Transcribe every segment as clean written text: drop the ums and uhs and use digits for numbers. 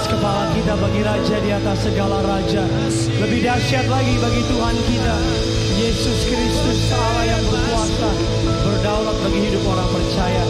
atas kepala kita bagi Raja di atas segala Raja. Lebih dahsyat lagi bagi Tuhan kita, Yesus Kristus Allah yang berkuasa, berdaulat bagi hidup orang percaya.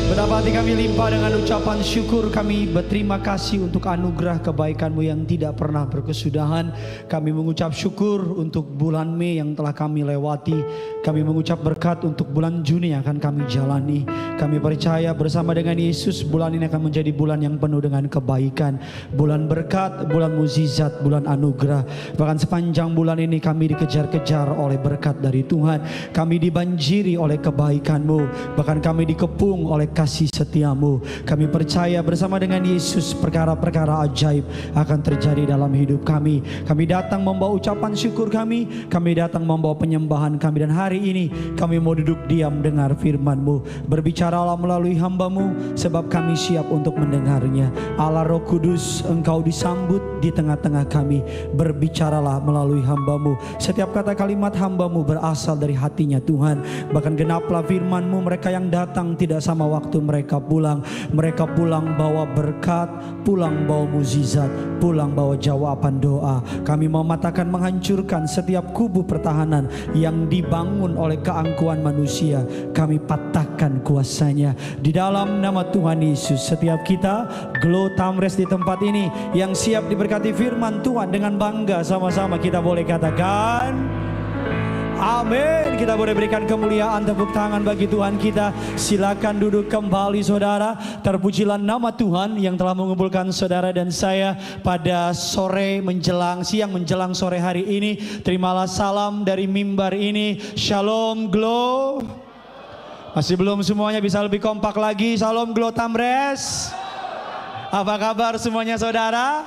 Betapa hati kami limpah dengan ucapan syukur. Kami berterima kasih untuk anugerah kebaikan-Mu yang tidak pernah berkesudahan. Kami mengucap syukur untuk bulan Mei yang telah kami lewati. Kami mengucap berkat untuk bulan Juni yang akan kami jalani. Kami percaya bersama dengan Yesus bulan ini akan menjadi bulan yang penuh dengan kebaikan. Bulan berkat, bulan mukjizat, bulan anugerah. Bahkan sepanjang bulan ini kami dikejar-kejar oleh berkat dari Tuhan. Kami dibanjiri oleh kebaikan-Mu. Bahkan kami dikepung oleh kasih setia-Mu. Kami percaya bersama dengan Yesus perkara-perkara ajaib akan terjadi dalam hidup kami. Kami datang membawa ucapan syukur kami datang membawa penyembahan kami, dan hari ini kami mau duduk diam dengar firman-Mu. Berbicaralah melalui hamba-Mu, sebab kami siap untuk mendengarnya. Allah Roh Kudus, Engkau disambut di tengah-tengah kami. Berbicaralah melalui hamba-Mu. Setiap kata kalimat hamba-Mu berasal dari hatinya Tuhan. Bahkan genaplah firman-Mu, mereka yang datang tidak sama waktu mereka pulang. Mereka pulang bawa berkat, pulang bawa mukjizat, pulang bawa jawaban doa. Kami mematakan, menghancurkan setiap kubu pertahanan yang dibangun oleh keangkuhan manusia. Kami patahkan kuasanya di dalam nama Tuhan Yesus. Setiap kita Glow Tamres di tempat ini yang siap diberkati firman Tuhan, dengan bangga sama-sama kita boleh katakan amin. Kita boleh berikan kemuliaan, tepuk tangan bagi Tuhan kita. Silakan duduk kembali saudara. Terpujilah nama Tuhan yang telah mengumpulkan saudara dan saya pada sore menjelang siang menjelang sore hari ini. Terimalah salam dari mimbar ini. Shalom Glow. Masih belum semuanya, bisa lebih kompak lagi. Shalom Glow Tamres. Apa kabar semuanya saudara?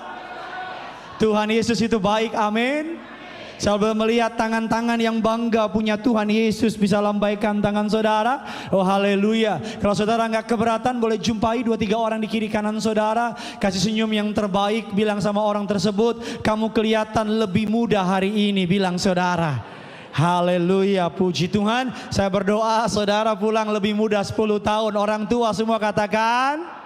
Tuhan Yesus itu baik, amin. Saya boleh melihat tangan-tangan yang bangga punya Tuhan Yesus, bisa lambaikan tangan saudara. Oh haleluya. Kalau saudara nggak keberatan, boleh jumpai 2-3 orang di kiri kanan saudara. Kasih senyum yang terbaik, bilang sama orang tersebut, kamu kelihatan lebih muda hari ini, bilang saudara. Haleluya, puji Tuhan. Saya berdoa saudara pulang lebih muda 10 tahun. Orang tua semua katakan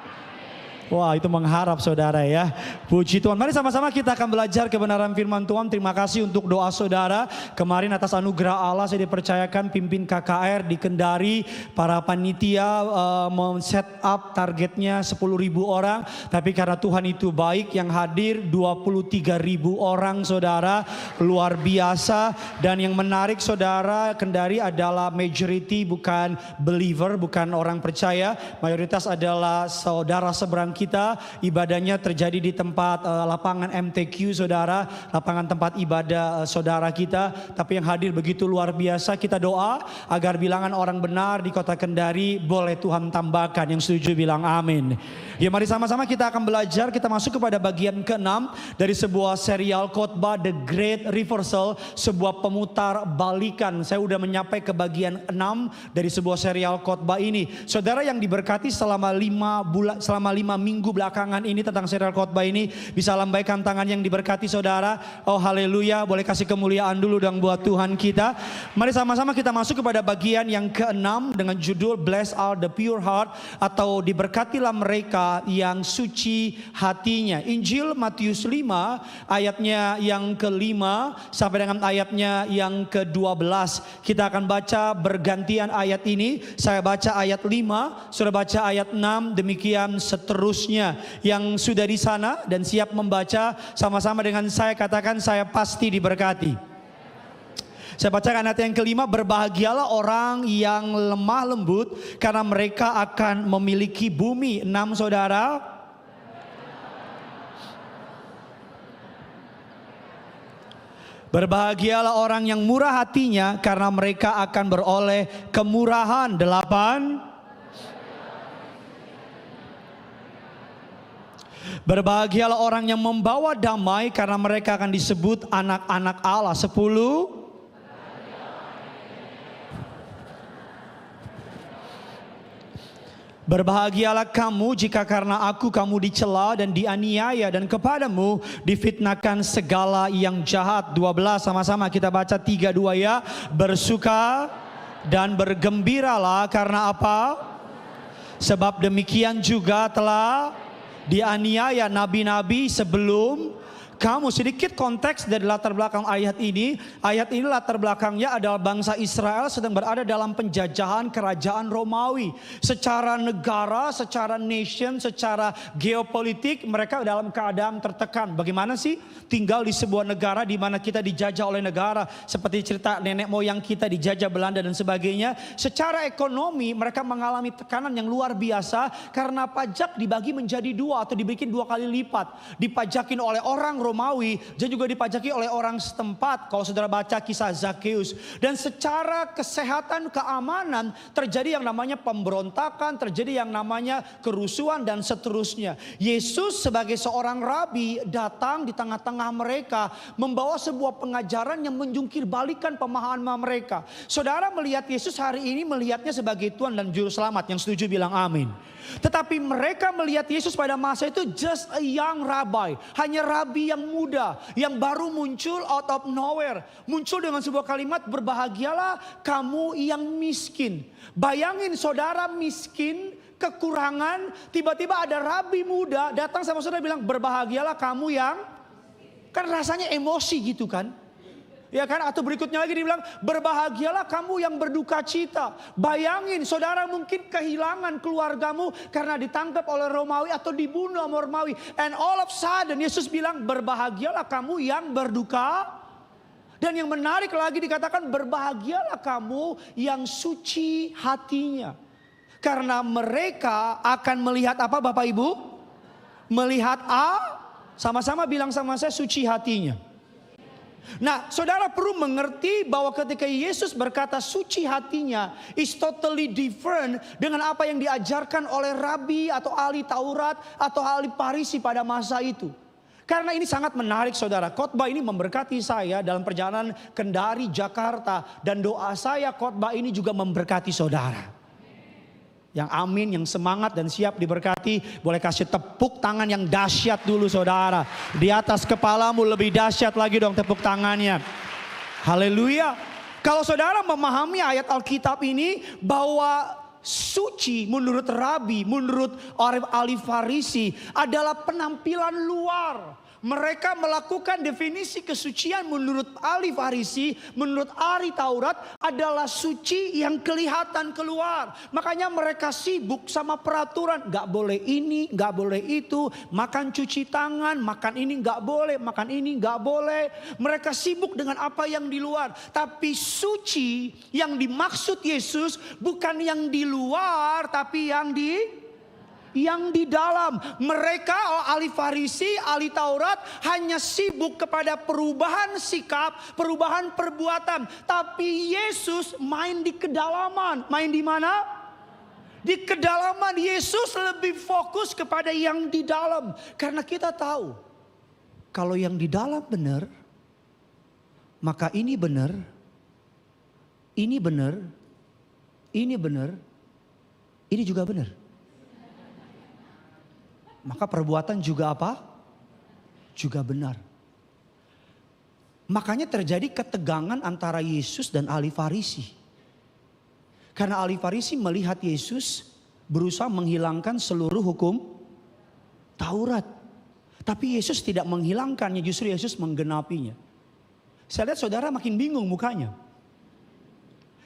wah, itu mengharap saudara ya. Puji Tuhan. Mari sama-sama kita akan belajar kebenaran firman Tuhan. Terima kasih untuk doa saudara. Kemarin atas anugerah Allah saya dipercayakan pimpin KKR di Kendari. Para panitia set up targetnya 10.000 orang. Tapi karena Tuhan itu baik, yang hadir 23.000 orang saudara. Luar biasa. Dan yang menarik saudara, Kendari adalah majority bukan believer, bukan orang percaya. Mayoritas adalah saudara seberang kita. Ibadahnya terjadi di tempat lapangan MTQ saudara, lapangan tempat ibadah saudara kita. Tapi yang hadir begitu luar biasa. Kita doa agar bilangan orang benar di kota Kendari boleh Tuhan tambahkan. Yang setuju bilang amin. Ya, mari sama-sama kita akan belajar. Kita masuk kepada bagian ke-6 dari sebuah serial khotbah The Great Reversal, sebuah pemutar balikan. Saya udah menyampai ke bagian 6 dari sebuah serial khotbah ini. Saudara yang diberkati selama 5 minggu belakangan ini tentang serial khotbah ini, bisa lambaikan tangan yang diberkati saudara. Oh haleluya, boleh kasih kemuliaan dulu dong buat Tuhan kita. Mari sama-sama kita masuk kepada bagian yang ke-6 dengan judul Blessed are the pure heart, atau diberkatilah mereka yang suci hatinya. Injil Matius 5 ayatnya yang ke-5 sampai dengan ayatnya yang ke-12. Kita akan baca bergantian ayat ini. Saya baca ayat 5, sudah baca ayat 6, demikian seterusnya. Yang sudah di sana dan siap membaca sama-sama dengan saya katakan, saya pasti diberkati. Saya bacakan ayat yang ke-5, berbahagialah orang yang lemah lembut karena mereka akan memiliki bumi. 6 saudara. Berbahagialah orang yang murah hatinya karena mereka akan beroleh kemurahan. 8. Berbahagialah orang yang membawa damai karena mereka akan disebut anak-anak Allah. 10. Berbahagialah kamu jika karena aku kamu dicela dan dianiaya dan kepadamu difitnahkan segala yang jahat. 12 sama-sama kita baca 3-2 ya. Bersuka dan bergembiralah karena apa? Sebab demikian juga telah dianiaya nabi-nabi sebelum kamu. Sedikit konteks dari latar belakang ayat ini. Ayat ini latar belakangnya adalah bangsa Israel sedang berada dalam penjajahan kerajaan Romawi. Secara negara, secara nation, secara geopolitik mereka dalam keadaan tertekan. Bagaimana sih tinggal di sebuah negara di mana kita dijajah oleh negara. Seperti cerita nenek moyang kita dijajah Belanda dan sebagainya. Secara ekonomi mereka mengalami tekanan yang luar biasa. Karena pajak dibagi menjadi dua atau dibikin 2 kali lipat. Dipajakin oleh orang Romawi dan juga dipajaki oleh orang setempat. Kalau saudara baca kisah Zakheus. Dan secara kesehatan keamanan terjadi yang namanya pemberontakan, terjadi yang namanya kerusuhan dan seterusnya. Yesus sebagai seorang rabi datang di tengah-tengah mereka membawa sebuah pengajaran yang menjungkir balikan pemahaman mereka. Saudara melihat Yesus hari ini melihatnya sebagai Tuhan dan Juru Selamat. Yang setuju bilang amin. Tetapi mereka melihat Yesus pada masa itu just a young rabbi. Hanya rabi yang muda. Yang baru muncul out of nowhere. Muncul dengan sebuah kalimat, berbahagialah kamu yang miskin. Bayangin saudara miskin, kekurangan. Tiba-tiba ada rabi muda datang sama saudara bilang, berbahagialah kamu yang. Kan rasanya emosi gitu kan. Ya kan, atau berikutnya lagi dibilang, berbahagialah kamu yang berduka cita. Bayangin saudara mungkin kehilangan keluargamu karena ditangkap oleh Romawi atau dibunuh oleh Romawi. And all of a sudden Yesus bilang, berbahagialah kamu yang berduka. Dan yang menarik lagi dikatakan, berbahagialah kamu yang suci hatinya. Karena mereka akan melihat apa Bapak Ibu? Melihat sama-sama bilang sama saya, suci hatinya. Nah, saudara perlu mengerti bahwa ketika Yesus berkata suci hatinya is totally different dengan apa yang diajarkan oleh rabi atau ahli Taurat atau ahli Farisi pada masa itu. Karena ini sangat menarik saudara. Khotbah ini memberkati saya dalam perjalanan Kendari, Jakarta. Dan doa saya khotbah ini juga memberkati saudara. Yang amin, yang semangat dan siap diberkati, boleh kasih tepuk tangan yang dahsyat dulu saudara. Di atas kepalamu lebih dahsyat lagi dong tepuk tangannya. Haleluya. Kalau saudara memahami ayat Alkitab ini bahwa suci menurut rabi, menurut ahli Farisi adalah penampilan luar. Mereka melakukan definisi kesucian menurut ahli Farisi, menurut ahli Taurat adalah suci yang kelihatan keluar. Makanya mereka sibuk sama peraturan. Gak boleh ini, gak boleh itu. Makan cuci tangan, makan ini gak boleh, makan ini gak boleh. Mereka sibuk dengan apa yang di luar. Tapi suci yang dimaksud Yesus bukan yang di luar, tapi yang di dalam. Mereka ahli Farisi, ahli Taurat hanya sibuk kepada perubahan sikap, perubahan perbuatan. Tapi Yesus main di kedalaman. Main di mana? Di kedalaman. Yesus lebih fokus kepada yang di dalam. Karena kita tahu kalau yang di dalam benar, maka ini benar, ini benar, ini benar, ini juga benar. Maka perbuatan juga apa? Juga benar. Makanya terjadi ketegangan antara Yesus dan ahli Farisi. Karena ahli Farisi melihat Yesus berusaha menghilangkan seluruh hukum Taurat. Tapi Yesus tidak menghilangkannya, justru Yesus menggenapinya. Saya lihat saudara makin bingung mukanya.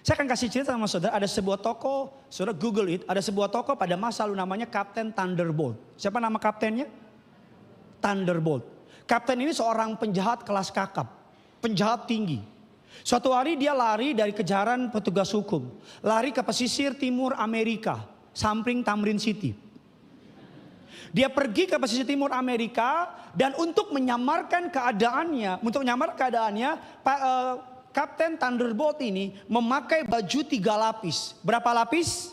Saya akan kasih cerita sama saudara, ada sebuah toko, saudara Google it, ada sebuah toko pada masa lalu namanya Kapten Thunderbolt. Siapa nama kaptennya? Thunderbolt. Kapten ini seorang penjahat kelas kakap, penjahat tinggi. Suatu hari dia lari dari kejaran petugas hukum, lari ke pesisir timur Amerika, samping Tamrin City. Dia pergi ke pesisir timur Amerika dan untuk menyamarkan keadaannya, Kapten Thunderbolt ini memakai baju 3 lapis. Berapa lapis?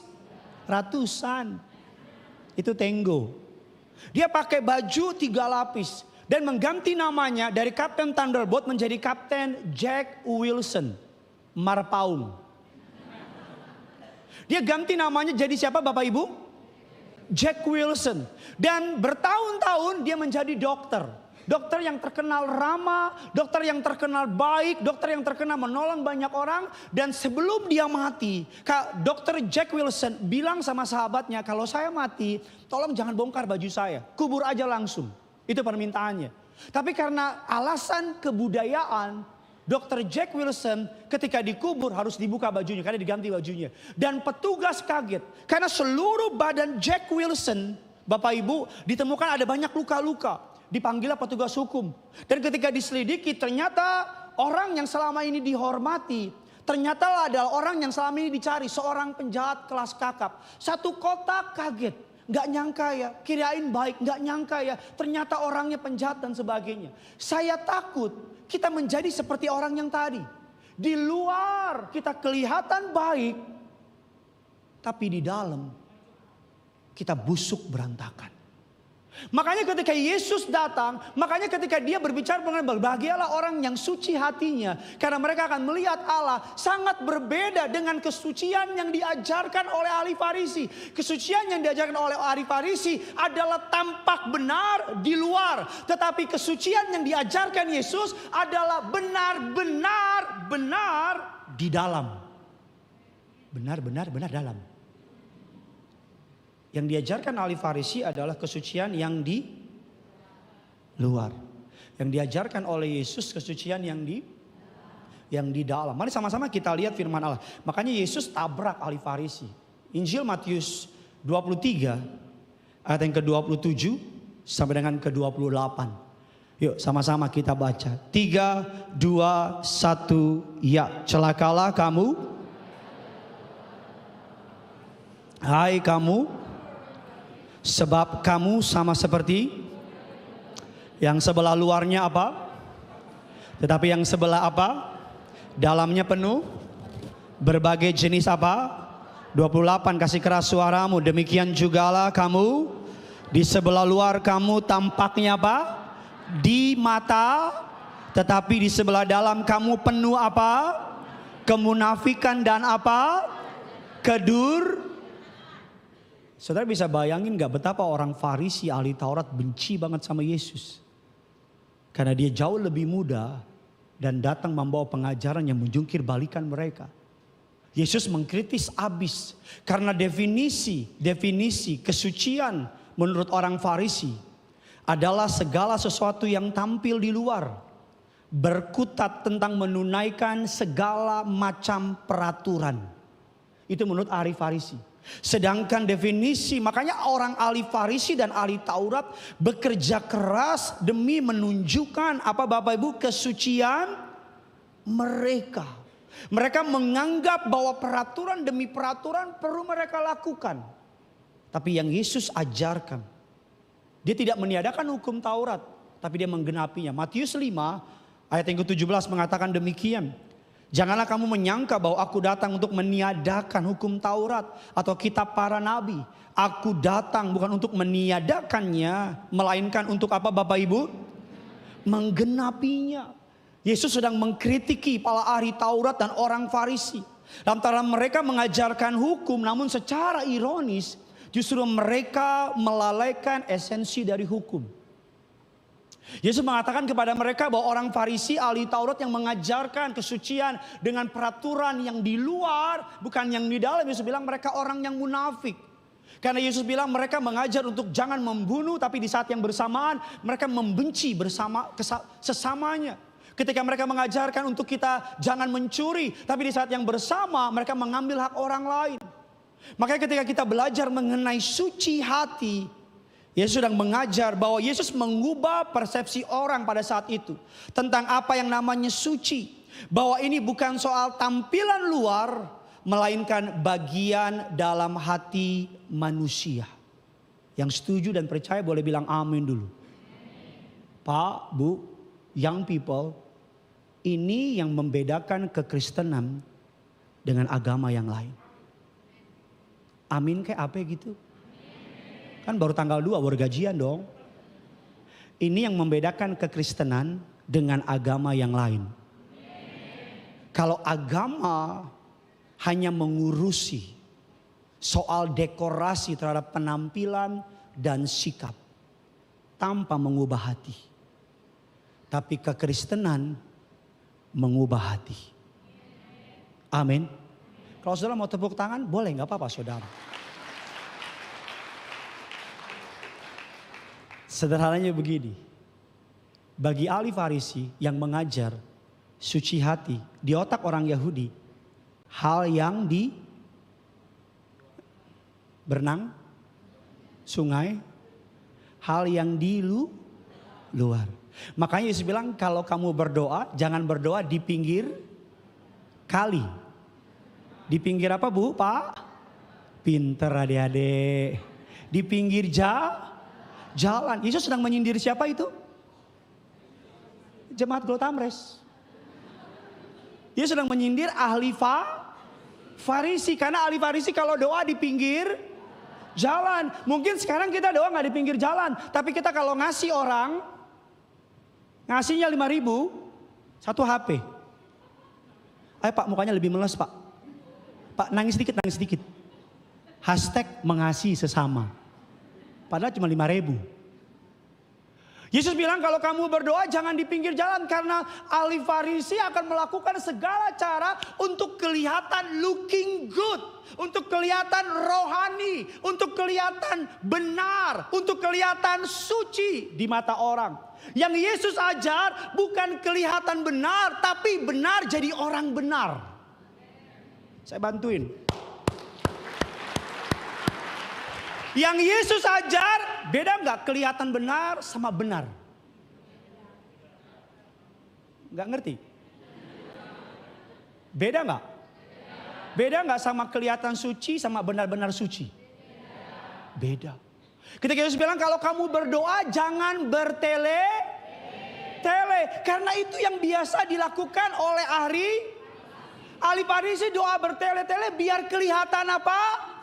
Ratusan. Itu Tango. Dia pakai baju 3 lapis. Dan mengganti namanya dari Kapten Thunderbolt menjadi Kapten Jack Wilson Marpaung. Dia ganti namanya jadi siapa Bapak Ibu? Jack Wilson. Dan bertahun-tahun dia menjadi dokter. dokter yang terkenal ramah, dokter yang terkenal baik, dokter yang terkenal menolong banyak orang. Dan sebelum dia mati, dokter Jack Wilson bilang sama sahabatnya, kalau saya mati, tolong jangan bongkar baju saya, kubur aja langsung. Itu permintaannya. Tapi karena alasan kebudayaan, Dr. Jack Wilson ketika dikubur harus dibuka bajunya karena diganti bajunya. Dan petugas kaget karena seluruh badan Jack Wilson, Bapak Ibu, ditemukan ada banyak luka-luka. Dipanggillah petugas hukum. Dan ketika diselidiki ternyata orang yang selama ini dihormati, ternyata adalah orang yang selama ini dicari, seorang penjahat kelas kakap. Satu kota kaget. Gak nyangka ya, kirain baik, gak nyangka ya, ternyata orangnya penjahat dan sebagainya. Saya takut kita menjadi seperti orang yang tadi. Di luar kita kelihatan baik, tapi di dalam kita busuk berantakan. Makanya ketika Yesus datang, makanya ketika dia berbicara mengenai berbahagialah orang yang suci hatinya. Karena mereka akan melihat Allah sangat berbeda dengan kesucian yang diajarkan oleh ahli Farisi. Kesucian yang diajarkan oleh ahli Farisi adalah tampak benar di luar. Tetapi kesucian yang diajarkan Yesus adalah benar di dalam. Benar dalam. Yang diajarkan ahli Farisi adalah kesucian yang di luar. Yang diajarkan oleh Yesus kesucian yang di dalam. Mari sama-sama kita lihat firman Allah. Makanya Yesus tabrak ahli Farisi. Injil Matius 23 ayat yang ke-27 sampai dengan ke-28. Yuk sama-sama kita baca. 3, 2, 1 ya. Celakalah kamu, hai kamu, sebab kamu sama seperti yang sebelah luarnya apa? Tetapi yang sebelah apa? Dalamnya penuh berbagai jenis apa? 28, kasih keras suaramu. Demikian jugalah kamu, di sebelah luar kamu tampaknya apa? Di mata, tetapi di sebelah dalam kamu penuh apa? Kemunafikan dan apa? Saudara bisa bayangin gak betapa orang Farisi ahli Taurat benci banget sama Yesus. Karena dia jauh lebih muda dan datang membawa pengajaran yang menjungkir balikan mereka. Yesus mengkritis abis karena definisi kesucian menurut orang Farisi adalah segala sesuatu yang tampil di luar. Berkutat tentang menunaikan segala macam peraturan. Itu menurut ahli Farisi. Sedangkan definisi, makanya orang ahli Farisi dan ahli Taurat bekerja keras demi menunjukkan apa Bapak Ibu kesucian mereka. Mereka menganggap bahwa peraturan demi peraturan perlu mereka lakukan. Tapi yang Yesus ajarkan, dia tidak meniadakan hukum Taurat, tapi dia menggenapinya. Matius 5 ayat yang ke-17 mengatakan demikian. Janganlah kamu menyangka bahwa aku datang untuk meniadakan hukum Taurat atau kitab para nabi. Aku datang bukan untuk meniadakannya, melainkan untuk apa Bapak Ibu? Menggenapinya. Yesus sedang mengkritiki para ahli Taurat dan orang Farisi. Lantaran mereka mengajarkan hukum, namun secara ironis justru mereka melalaikan esensi dari hukum. Yesus mengatakan kepada mereka bahwa orang Farisi ahli Taurat yang mengajarkan kesucian dengan peraturan yang di luar bukan yang di dalam. Yesus bilang mereka orang yang munafik. Karena Yesus bilang mereka mengajar untuk jangan membunuh, tapi di saat yang bersamaan mereka membenci sesamanya. Ketika mereka mengajarkan untuk kita jangan mencuri, tapi di saat yang bersama mereka mengambil hak orang lain. Makanya ketika kita belajar mengenai suci hati, Yesus sedang mengajar bahwa Yesus mengubah persepsi orang pada saat itu tentang apa yang namanya suci. Bahwa ini bukan soal tampilan luar, melainkan bagian dalam hati manusia. Yang setuju dan percaya boleh bilang amin dulu. Pak, Bu, young people, ini yang membedakan kekristenan dengan agama yang lain. Amin kayak apa gitu? Kan baru tanggal 2 baru gajian dong. Ini yang membedakan kekristenan dengan agama yang lain. Kalau agama hanya mengurusi soal dekorasi terhadap penampilan dan sikap tanpa mengubah hati. Tapi kekristenan mengubah hati. Amin. Kalau saudara mau tepuk tangan, boleh, nggak apa-apa saudara. Sederhananya begini. Bagi ahli Farisi yang mengajar suci hati di otak orang Yahudi, hal yang di berenang, sungai, hal yang di luar. Makanya Yesus bilang kalau kamu berdoa, jangan berdoa di pinggir kali. Di pinggir apa Bu, Pak? Pinter adik-adik. Di pinggir jalan. Yesus sedang menyindir siapa itu? Jemaat Glotamres. Dia sedang menyindir ahli Farisi. Karena ahli Farisi kalau doa di pinggir jalan. Mungkin sekarang kita doa gak di pinggir jalan. Tapi kita kalau ngasih orang, ngasihnya 5.000, 1 HP. Ayo Pak, mukanya lebih meles Pak. Pak, nangis sedikit. Hashtag mengasihi sesama. Padahal cuma 5.000. Yesus bilang kalau kamu berdoa jangan di pinggir jalan. Karena ahli Farisi akan melakukan segala cara untuk kelihatan looking good. Untuk kelihatan rohani. Untuk kelihatan benar. Untuk kelihatan suci di mata orang. Yang Yesus ajar bukan kelihatan benar, tapi benar jadi orang benar. Saya bantuin. Yang Yesus ajar beda nggak kelihatan benar sama benar? Nggak ngerti? Beda nggak? Beda nggak sama kelihatan suci sama benar-benar suci? Beda. Ketika Yesus bilang kalau kamu berdoa jangan bertele-tele. Karena itu yang biasa dilakukan oleh ahli Farisi, doa bertele-tele biar kelihatan apa?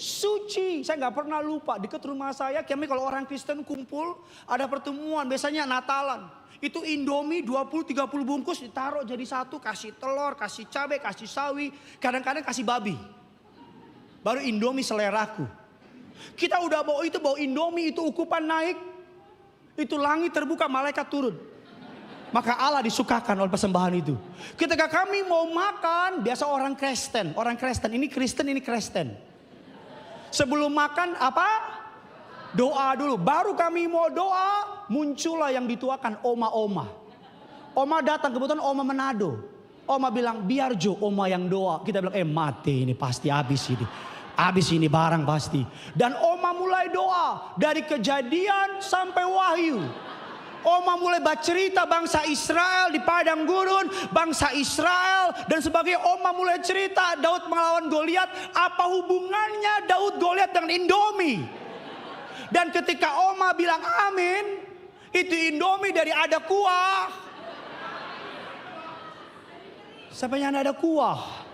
Suci. Saya nggak pernah lupa dekat rumah saya, kami kalau orang Kristen kumpul ada pertemuan biasanya Natalan. Itu Indomie 20-30 bungkus ditaruh jadi satu, kasih telur, kasih cabai, kasih sawi, kadang-kadang kasih babi. Baru Indomie seleraku. Kita udah bawa Indomie, itu ukupan naik. Itu langit terbuka, malaikat turun. Maka Allah disukakan oleh persembahan itu. Ketika kami mau makan, biasa orang Kristen. Ini Kristen. Sebelum makan apa? Doa dulu. Baru kami mau doa, muncullah yang dituakan oma-oma. Oma datang, kebetulan oma Manado. Oma bilang, biar Jo, oma yang doa. Kita bilang, mati ini pasti habis ini. Habis ini barang pasti. Dan Oma mulai doa. Dari Kejadian sampai Wahyu. Oma mulai bercerita bangsa Israel di padang gurun. Bangsa Israel dan sebagainya. Oma mulai cerita Daud melawan Goliat. Apa hubungannya Daud Goliat dengan Indomie? Dan ketika Oma bilang amin. Itu Indomie dari ada kuah. Sampai ada kuah.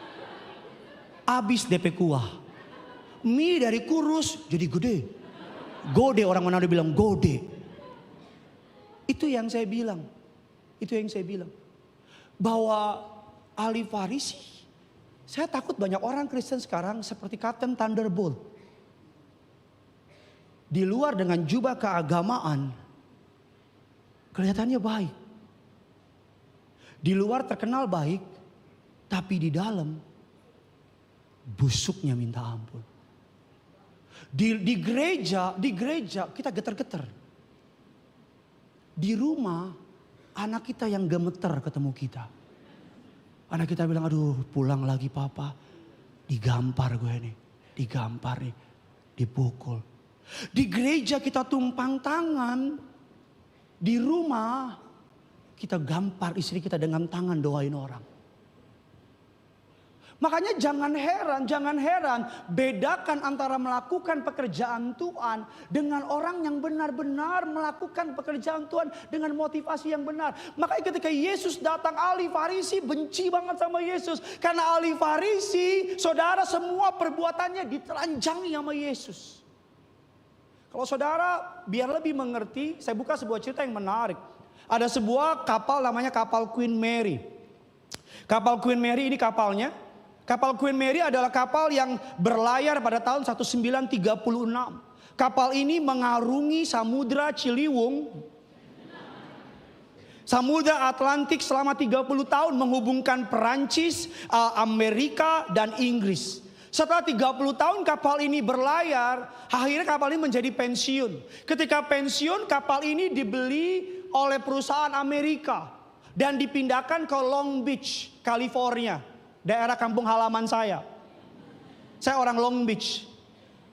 Habis DP kuah. Mie dari kurus jadi gede. Gode, orang Manado bilang gode. Itu yang saya bilang. Bahwa ahli Farisi. Saya takut banyak orang Kristen sekarang seperti Captain Thunderbolt. Di luar dengan jubah keagamaan. Kelihatannya baik. Di luar terkenal baik. Tapi di dalam busuknya minta ampun. Di gereja kita getar-getar. Di rumah anak kita yang gemeter ketemu kita. Anak kita bilang, aduh pulang lagi papa. Digampar gue nih, dipukul. Di gereja kita tumpang tangan. Di rumah kita gampar istri kita dengan tangan doain orang. Makanya jangan heran, bedakan antara melakukan pekerjaan Tuhan dengan orang yang benar-benar melakukan pekerjaan Tuhan dengan motivasi yang benar. Makanya ketika Yesus datang, ahli Farisi benci banget sama Yesus. Karena ahli Farisi, saudara, semua perbuatannya ditelanjangi sama Yesus. Kalau saudara biar lebih mengerti, saya buka sebuah cerita yang menarik. Ada sebuah kapal namanya kapal Queen Mary. Kapal Queen Mary ini kapalnya. Kapal Queen Mary adalah kapal yang berlayar pada tahun 1936. Kapal ini mengarungi Samudra Ciliwung Samudra Atlantik selama 30 tahun menghubungkan Perancis, Amerika, dan Inggris. Setelah 30 tahun kapal ini berlayar, akhirnya kapal ini menjadi pensiun. Ketika pensiun, kapal ini dibeli oleh perusahaan Amerika dan dipindahkan ke Long Beach, California, daerah kampung halaman saya. Saya orang Long Beach,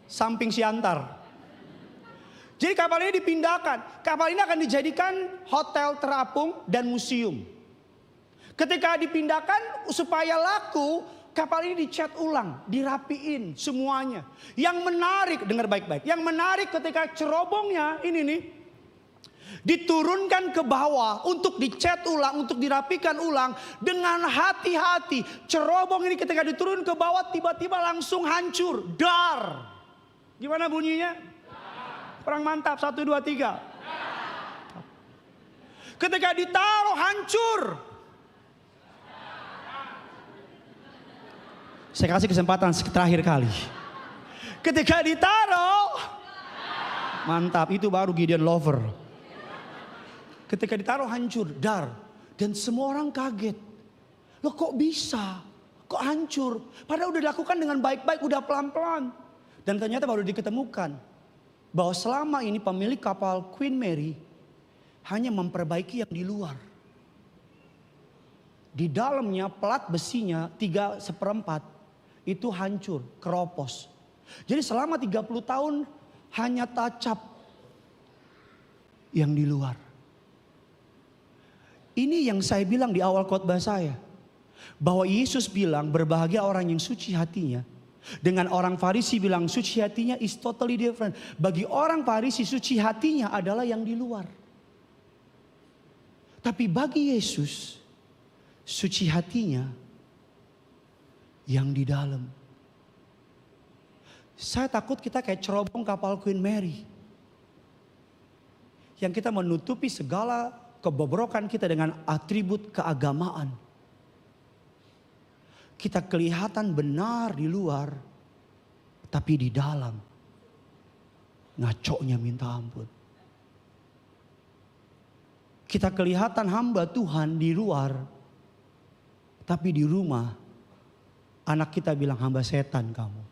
samping Siantar. Jadi kapal ini dipindahkan. Kapal ini akan dijadikan hotel terapung dan museum. Ketika dipindahkan supaya laku, kapal ini dicat ulang, dirapiin semuanya. Yang menarik, dengar baik-baik. Yang menarik ketika cerobongnya ini nih, diturunkan ke bawah untuk dicat ulang, untuk dirapikan ulang dengan hati-hati. Cerobong ini ketika diturun ke bawah tiba-tiba langsung hancur, dar. Gimana bunyinya? Kurang mantap, 1, 2, 3. Ketika ditaruh hancur. Saya kasih kesempatan terakhir kali. Ketika ditaruh, mantap, itu baru Gideon Lover. Ketika ditaruh hancur, dar. Dan semua orang kaget. Loh kok bisa? Kok hancur? Padahal udah dilakukan dengan baik-baik, udah pelan-pelan. Dan ternyata baru diketemukan bahwa selama ini pemilik kapal Queen Mary hanya memperbaiki yang di luar. Di dalamnya plat besinya 3/4 itu hancur, keropos. Jadi selama 30 tahun hanya tacap yang di luar. Ini yang saya bilang di awal khotbah saya. Bahwa Yesus bilang berbahagia orang yang suci hatinya. Dengan orang Farisi bilang suci hatinya is totally different. Bagi orang Farisi suci hatinya adalah yang di luar. Tapi bagi Yesus suci hatinya yang di dalam. Saya takut kita kayak cerobong kapal Queen Mary. Yang kita menutupi segala kebobrokan kita dengan atribut keagamaan. Kita kelihatan benar di luar, tapi di dalam ngaconya minta ampun. Kita kelihatan hamba Tuhan di luar, tapi di rumah anak kita bilang hamba setan kamu.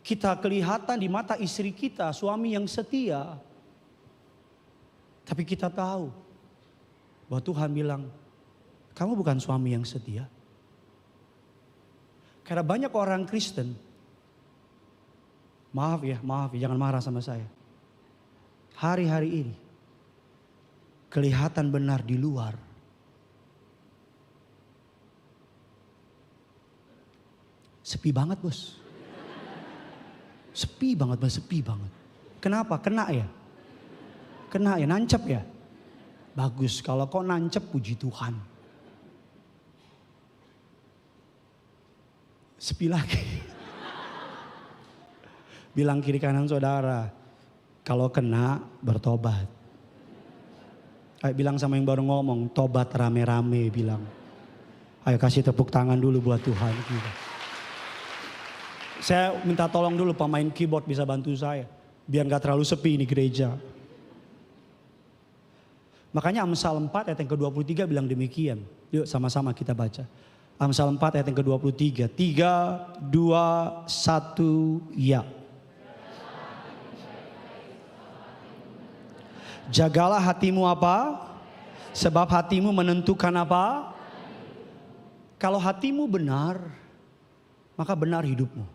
Kita kelihatan di mata istri kita suami yang setia, tapi kita tahu bahwa Tuhan bilang kamu bukan suami yang setia. Karena banyak orang Kristen, maaf ya, jangan marah sama saya. Hari-hari ini, kelihatan benar di luar. Sepi banget bos. Sepi banget bos, sepi banget. Kenapa? Kena ya? Kena ya, nancep ya? Bagus, kalau kau nancep puji Tuhan. Sepi lagi. Bilang kiri kanan saudara, kalau kena bertobat. Ayo bilang sama yang baru ngomong, tobat rame-rame bilang. Ayo kasih tepuk tangan dulu buat Tuhan kita. Saya minta tolong dulu pemain keyboard bisa bantu saya. Biar gak terlalu sepi ini gereja. Makanya Amsal 4 ayat yang ke-23 bilang demikian. Yuk sama-sama kita baca. Amsal 4 ayat yang ke-23. 3, 2, 1, ya. Jagalah hatimu apa? Sebab hatimu menentukan apa? Kalau hatimu benar, maka benar hidupmu.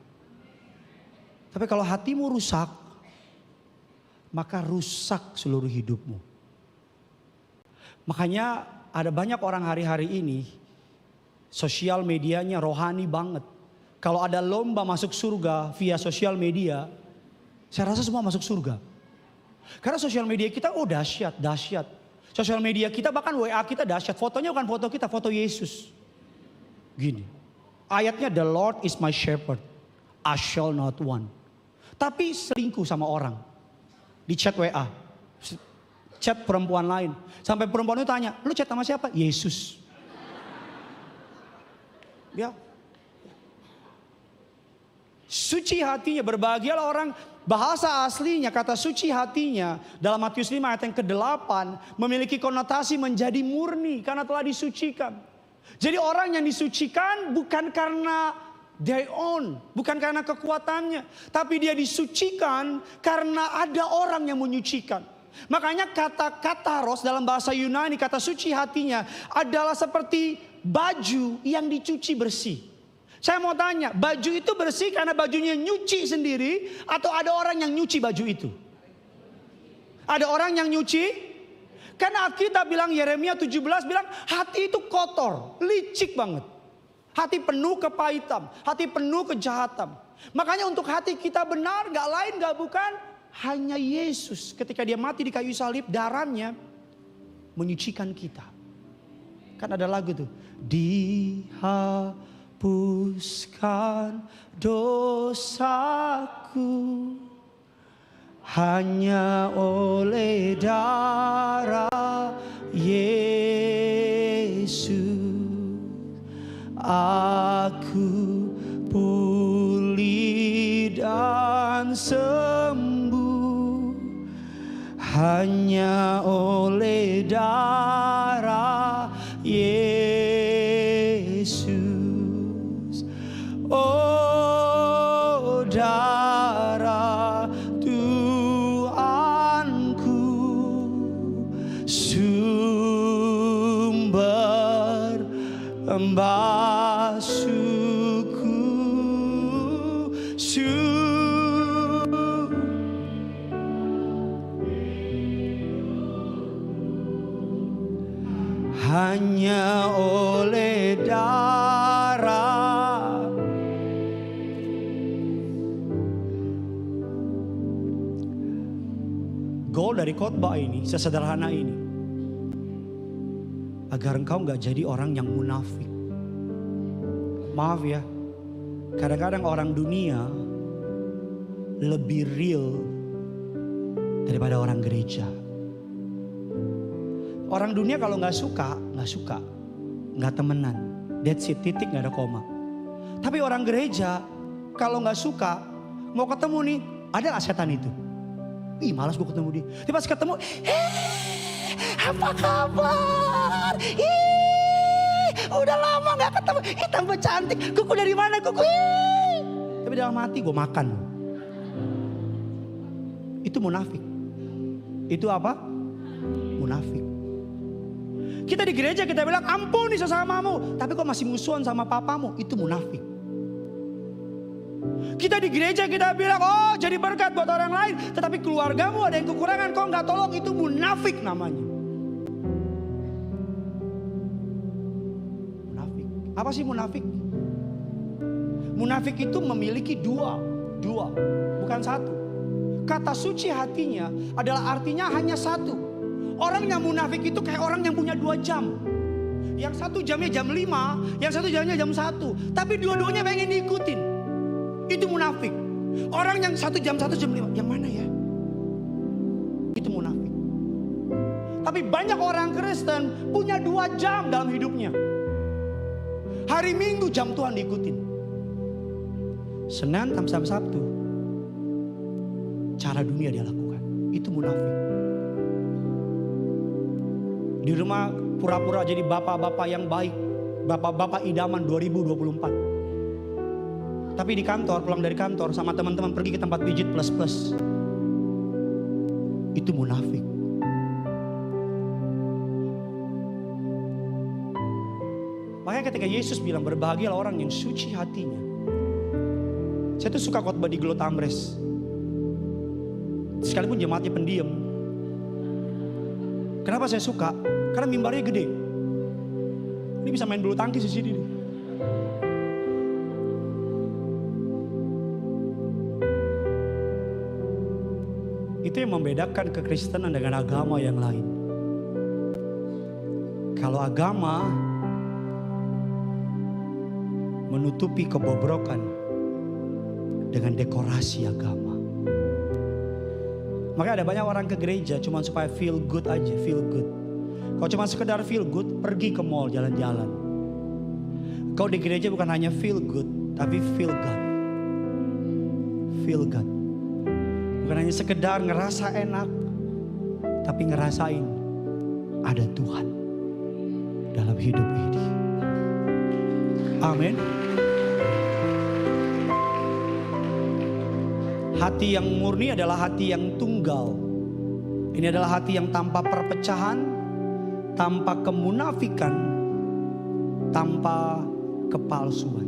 Tapi kalau hatimu rusak, maka rusak seluruh hidupmu. Makanya ada banyak orang hari-hari ini sosial medianya rohani banget. Kalau ada lomba masuk surga via sosial media, saya rasa semua masuk surga. Karena sosial media kita dahsyat. Sosial media kita bahkan WA kita dahsyat. Fotonya bukan foto kita, foto Yesus. Gini. Ayatnya the Lord is my shepherd, I shall not want. Tapi selingkuh sama orang. Di chat WA. Chat perempuan lain. Sampai perempuan itu tanya, lu chat sama siapa? Yesus. Ya. Suci hatinya, berbahagialah orang. Bahasa aslinya kata suci hatinya dalam Matius 5 ayat yang ke-8 memiliki konotasi menjadi murni karena telah disucikan. Jadi orang yang disucikan bukan karena their own, bukan karena kekuatannya, tapi dia disucikan karena ada orang yang menyucikan. Makanya kata kataros dalam bahasa Yunani, kata suci hatinya adalah seperti baju yang dicuci bersih. Saya mau tanya, baju itu bersih karena bajunya nyuci sendiri atau ada orang yang nyuci baju itu? Ada orang yang nyuci? Karena Alkitab bilang, Yeremia 17 bilang hati itu kotor, licik banget. Hati penuh kepahitan, hati penuh kejahatan. Makanya untuk hati kita benar, gak lain gak bukan hanya Yesus. Ketika dia mati di kayu salib, darahnya menyucikan kita. Kan ada lagu tuh, dihapuskan dosaku hanya oleh darah Yesus. Aku pulih dan sembuh hanya oleh darah Yesus. Oh, darah Tuhanku, sumber pembasuhku, hanya oleh darah. Goal dari khotbah ini sesederhana ini, agar engkau gak jadi orang yang munafik. Maaf ya, kadang-kadang orang dunia lebih real daripada orang gereja. Orang dunia kalau gak suka, gak temenan. That's it, titik, gak ada koma. Tapi orang gereja kalau gak suka, mau ketemu nih, adalah setan itu. Ih, malas gue ketemu dia. Tapi pas ketemu, apa kabar? Udah lama gak ketemu. Tambah cantik. Kuku dari mana kuku? Tapi dalam hati gue makan. Itu munafik. Itu apa? Munafik. Kita di gereja kita bilang ampuni sesamamu, tapi kok masih musuhan sama papamu, itu munafik. Kita di gereja kita bilang oh jadi berkat buat orang lain, tetapi keluargamu ada yang kekurangan kok nggak tolong, itu munafik namanya. Munafik. Apa sih munafik? Munafik itu memiliki dua, bukan satu. Kata suci hatinya adalah artinya hanya satu. Orang yang munafik itu kayak orang yang punya 2 jam. Yang satu jamnya jam 5, yang satu jamnya jam 1. Tapi dua-duanya pengen diikutin. Itu munafik. Orang yang 1 jam 1 jam 5, yang mana ya? Itu munafik. Tapi banyak orang Kristen punya 2 jam dalam hidupnya. Hari Minggu jam Tuhan diikutin. Senin sampai Sabtu cara dunia dia lakukan. Itu munafik. Di rumah pura-pura jadi bapak-bapak yang baik. Bapak-bapak idaman 2024. Tapi di kantor, pulang dari kantor sama teman-teman pergi ke tempat pijit plus-plus. Itu munafik. Makanya ketika Yesus bilang berbahagialah orang yang suci hatinya. Saya tuh suka khotbah di Gelot Amres. Sekalipun jemaatnya pendiam. Kenapa saya suka? Karena mimbarnya gede. Ini bisa main bulu tangkis di sini nih. Itu yang membedakan kekristenan dengan agama yang lain. Kalau agama menutupi kebobrokan dengan dekorasi agama. Makanya ada banyak orang ke gereja cuma supaya feel good aja, feel good. Kalau cuma sekedar feel good, pergi ke mall jalan-jalan. Kau di gereja bukan hanya feel good, tapi feel God. feel God. Bukan hanya sekedar ngerasa enak, tapi ngerasain ada Tuhan dalam hidup ini. Amin. Hati yang murni adalah hati yang tunggal. Ini adalah hati yang tanpa perpecahan, tanpa kemunafikan, tanpa kepalsuan.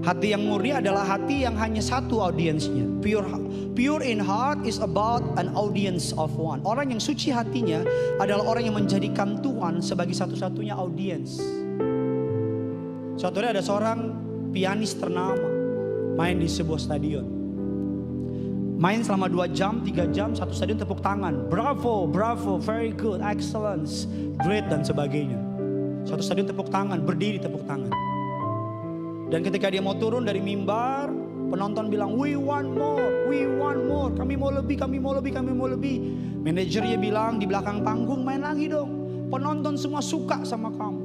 Hati yang murni adalah hati yang hanya satu audiensnya. Pure in heart is about an audience of one. Orang yang suci hatinya adalah orang yang menjadikan Tuhan sebagai satu-satunya audiens. Suatu hari ada seorang pianis ternama main di sebuah stadion. Main selama 2 jam, 3 jam, satu stadion tepuk tangan. Bravo, bravo, very good, excellence, great dan sebagainya. Satu stadion tepuk tangan, berdiri tepuk tangan. Dan ketika dia mau turun dari mimbar, penonton bilang, we want more, we want more. Kami mau lebih, kami mau lebih, kami mau lebih. Manajernya bilang di belakang panggung, main lagi dong. Penonton semua suka sama kamu.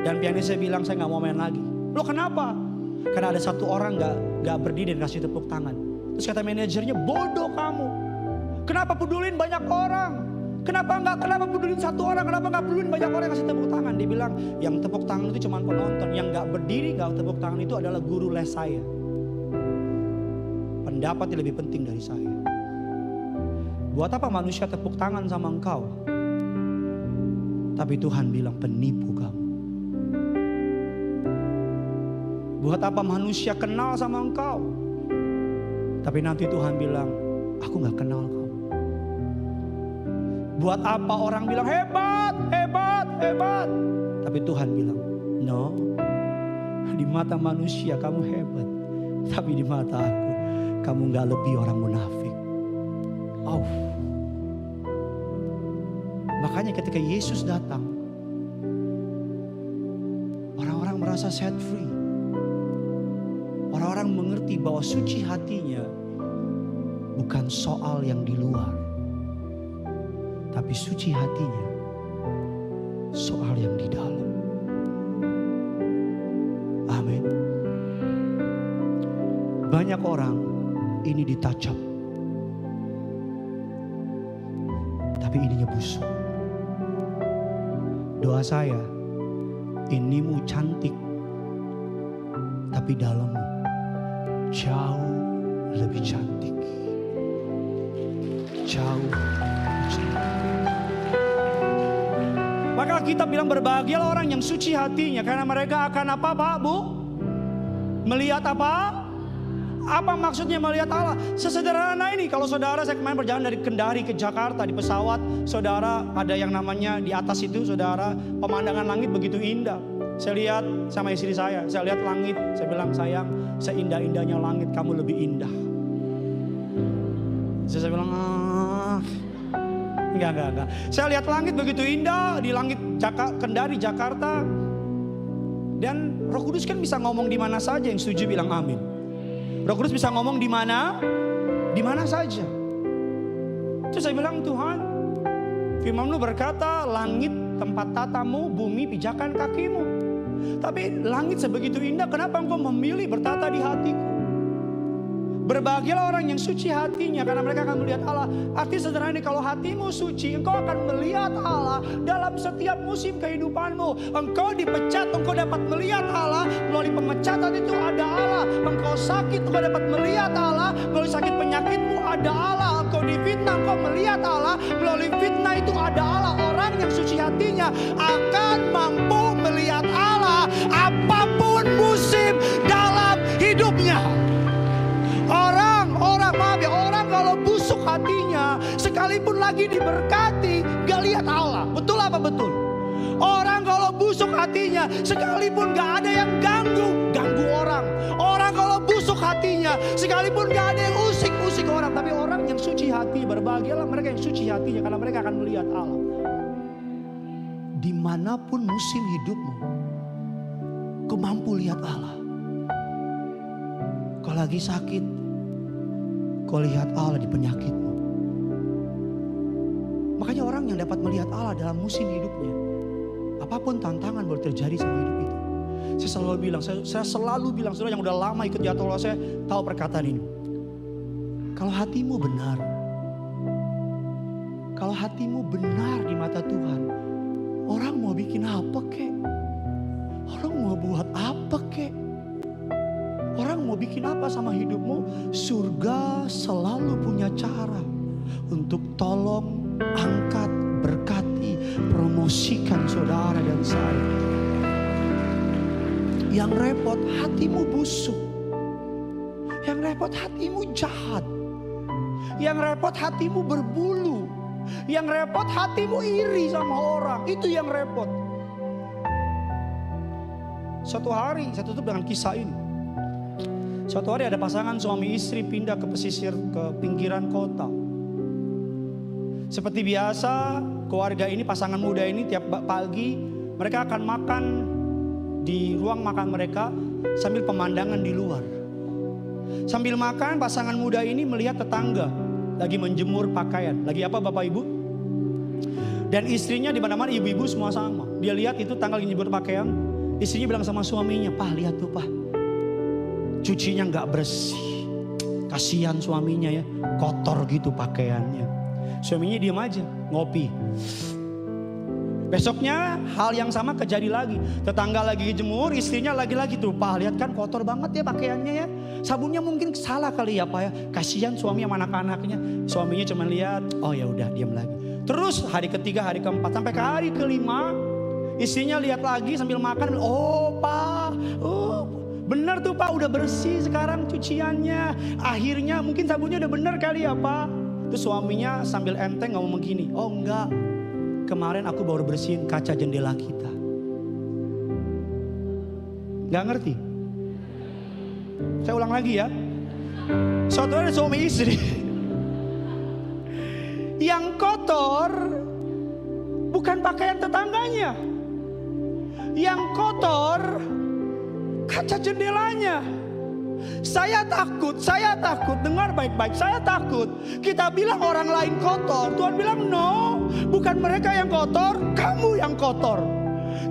Dan pianisnya bilang, saya gak mau main lagi. Loh kenapa? Karena ada satu orang gak berdiri dan kasih tepuk tangan. Terus kata manajernya, bodoh kamu. Kenapa pedulin banyak orang? Kenapa pedulin satu orang? Kenapa gak pedulin banyak orang yang kasih tepuk tangan? Dia bilang, yang tepuk tangan itu cuma penonton. Yang gak berdiri, gak tepuk tangan itu adalah guru les saya. Pendapatnya lebih penting dari saya. Buat apa manusia tepuk tangan sama engkau? Tapi Tuhan bilang, penipu kamu. Buat apa manusia kenal sama engkau? Tapi nanti Tuhan bilang, aku gak kenal kamu. Buat apa orang bilang hebat, hebat, hebat. Tapi Tuhan bilang, no. Di mata manusia kamu hebat. Tapi di mata aku, kamu gak lebih orang munafik. Oh. Makanya ketika Yesus datang, orang-orang merasa set free. Orang-orang mengerti bahwa suci hatinya bukan soal yang di luar, tapi suci hatinya soal yang di dalam. Amin. Banyak orang ini ditacap, tapi ininya busuk. Doa saya, inimu cantik, tapi dalammu jauh lebih cantik. Jauh lebih cantik. Maka kita bilang berbahagialah orang yang suci hatinya, karena mereka akan apa Pak Bu? Melihat apa? Apa maksudnya melihat Allah? Sesederhana ini, kalau saudara, saya kemarin berjalan dari Kendari ke Jakarta di pesawat, saudara, ada yang namanya di atas itu, saudara, pemandangan langit begitu indah. Saya lihat sama istri saya lihat langit, saya bilang, sayang, seindah-indahnya langit kamu lebih indah. Saya bilang, enggak. Saya lihat langit begitu indah di langit Kendari Jakarta. Dan Roh Kudus kan bisa ngomong di mana saja, yang setuju bilang amin. Roh Kudus bisa ngomong di mana saja. Terus saya bilang, Tuhan, firman-Mu berkata, langit tempat tatamu, bumi pijakan kakimu. Tapi langit sebegitu indah, kenapa Engkau memilih bertata di hatiku? Berbahagialah orang yang suci hatinya, karena mereka akan melihat Allah. Arti sederhana ini, kalau hatimu suci, engkau akan melihat Allah dalam setiap musim kehidupanmu. Engkau dipecat, engkau dapat melihat Allah. Melalui pemecatan itu ada Allah. Engkau sakit, engkau dapat melihat Allah. Melalui sakit penyakitmu ada Allah. Engkau difitnah, engkau melihat Allah. Melalui fitnah itu ada Allah. Orang yang suci hatinya akan mampu melihat Allah apapun musim dalam hidupnya. Orang kalau busuk hatinya, sekalipun lagi diberkati, gak lihat Allah. Betul apa betul? Orang kalau busuk hatinya, sekalipun gak ada yang ganggu orang. Orang kalau busuk hatinya, sekalipun gak ada yang usik orang. Tapi orang yang suci hati, berbahagialah mereka yang suci hatinya, karena mereka akan melihat Allah. Dimanapun musim hidupmu, kau mampu lihat Allah. Kau lagi sakit, kau lihat Allah di penyakitmu. Makanya orang yang dapat melihat Allah dalam musim hidupnya, apapun tantangan boleh terjadi sama hidup itu, Saya selalu bilang, saudara yang udah lama ikut jatuh Allah, saya tahu perkataan ini. Kalau hatimu benar, kalau hatimu benar di mata Tuhan, orang mau bikin apa kek? Orang mau buat apa kek? Orang mau bikin apa sama hidupmu? Surga selalu punya cara untuk tolong, angkat, berkati, promosikan saudara dan saya. Yang repot hatimu busuk. Yang repot hatimu jahat. Yang repot hatimu berbulu. Yang repot hatimu iri sama orang. Itu yang repot. Suatu hari, saya tutup dengan kisah ini. Suatu hari ada pasangan suami istri pindah ke pesisir, ke pinggiran kota. Seperti biasa, keluarga ini, pasangan muda ini tiap pagi mereka akan makan di ruang makan mereka sambil pemandangan di luar. Sambil makan, pasangan muda ini melihat tetangga lagi menjemur pakaian. Lagi apa Bapak Ibu? Dan istrinya di mana-mana, ibu-ibu semua sama. Dia lihat itu tanggal lagi menjemur pakaian. Istrinya bilang sama suaminya, "Pak, lihat tuh Pak, cucinya nggak bersih. Kasihan suaminya ya, kotor gitu pakaiannya." Suaminya diam aja, ngopi. Besoknya hal yang sama kejadi lagi. Tetangga lagi jemur, istrinya lagi-lagi tuh, "Pak, lihat kan kotor banget ya pakaiannya ya. Sabunnya mungkin salah kali ya Pak ya. Kasihan suami sama anak-anaknya." Suaminya cuma lihat, "Oh ya udah, diam lagi." Terus hari ketiga, hari keempat, sampai ke hari kelima, istrinya lihat lagi sambil makan, "Oh Pak, bener tuh Pak, udah bersih sekarang cuciannya. Akhirnya mungkin sabunnya udah bener kali ya Pak." Terus suaminya sambil enteng ngomong begini, "Oh enggak, kemarin aku baru bersihin kaca jendela kita." Gak ngerti? Saya ulang lagi ya. Suatu hari suami istri. Yang kotor bukan pakaian tetangganya. Yang kotor kaca jendelanya. Saya takut, dengar baik-baik, saya takut. Kita bilang orang lain kotor, Tuhan bilang no, bukan mereka yang kotor, kamu yang kotor.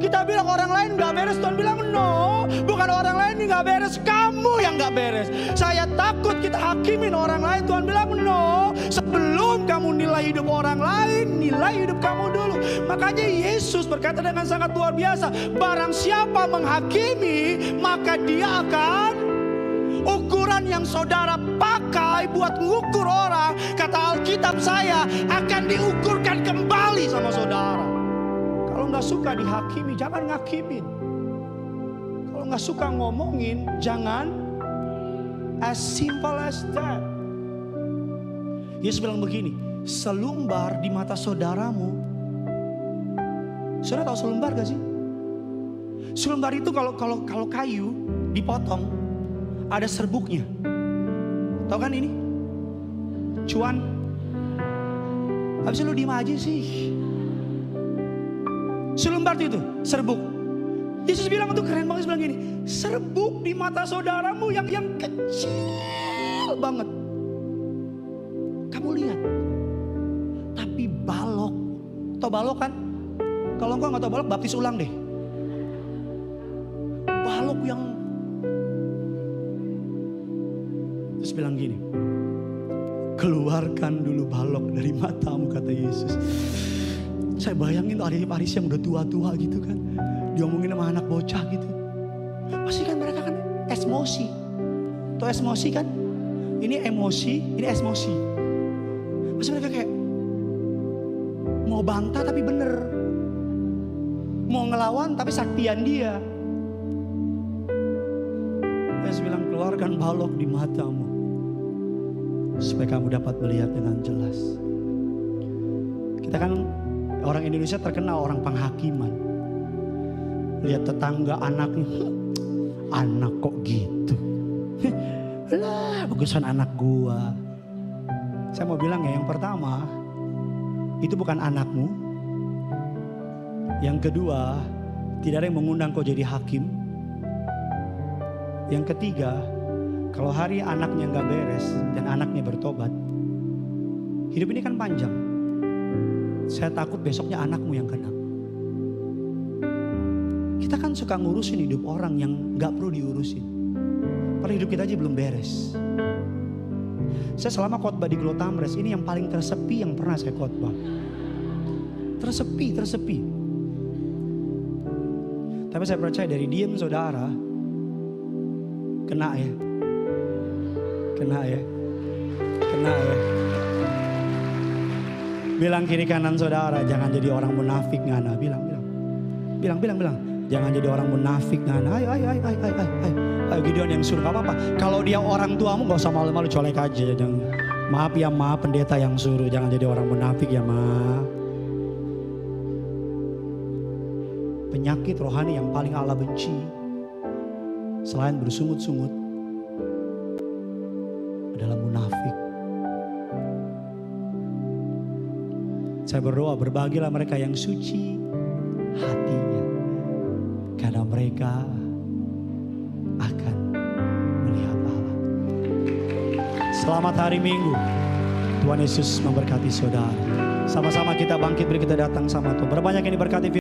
Kita bilang orang lain gak beres, Tuhan bilang no, bukan orang lain yang gak beres, kamu yang gak beres. Saya takut kita hakimin orang lain, Tuhan bilang no, sebelum kamu nilai hidup orang lain, nilai hidup kamu dulu. Makanya Yesus berkata dengan sangat luar biasa, barang siapa menghakimi, maka dia akan, ukuran yang saudara pakai buat mengukur orang, kata Alkitab saya, akan diukurkan kembali sama saudara. Kalau gak suka dihakimi, jangan ngakimin. Kalau gak suka ngomongin, jangan. As simple as that. Yesus bilang begini, selumbar di mata saudaramu. Saudara tahu selumbar gak sih? Selumbar itu kalau kayu dipotong, ada serbuknya. Tahu kan ini? Cuan. Habis itu lu diem aja sih. Selumbar itu serbuk. Yesus bilang itu keren banget, bilang gini, serbuk di mata saudaramu yang kecil banget. Kamu lihat. Tapi balok. Tahu balok kan? Kalau engkau gak tahu balok, baptis ulang deh. Balok yang terus bilang gini, keluarkan dulu balok dari matamu, kata Yesus. Saya bayangin tuh Aris yang udah tua-tua gitu kan, diomongin sama anak bocah gitu. Pasti kan mereka kan emosi. Tuh emosi kan? Ini emosi, ini emosi. Pasti mereka kayak mau bantah tapi bener, mau ngelawan tapi saktian dia. Yesus bilang keluarkan balok di matamu, supaya kamu dapat melihat dengan jelas. Kita kan orang Indonesia terkenal orang penghakiman. Lihat tetangga anaknya, anak kok gitu. Lah bagusan anak gua. Saya mau bilang ya, yang pertama itu bukan anakmu. Yang kedua, tidak ada yang mengundang kau jadi hakim. Yang ketiga, kalau hari anaknya gak beres dan anaknya bertobat, hidup ini kan panjang. Saya takut besoknya anakmu yang kena. Kita kan suka ngurusin hidup orang yang gak perlu diurusin. Padahal hidup kita aja belum beres. Saya selama khotbah di Glow Tamres, ini yang paling tersepi yang pernah saya khotbah. Tersepi. Tapi saya percaya dari diam saudara, kena ya. Bilang kiri kanan saudara, jangan jadi orang munafik ngana. Bilang. Jangan jadi orang munafik ngana. Ayo Gideon yang suruh, gak apa-apa. Kalau dia orang tuamu gak usah malu-malu, colek aja. Maaf ya ma, pendeta yang suruh. Jangan jadi orang munafik ya ma. Penyakit rohani yang paling Allah benci, selain bersungut-sungut, adalah munafik. Saya berdoa, berbahagialah mereka yang suci hatinya, karena mereka akan melihat Allah. Selamat hari Minggu. Tuhan Yesus memberkati saudara. Sama-sama kita bangkit, beri kita datang sama Tuhan. Berapa banyak yang diberkati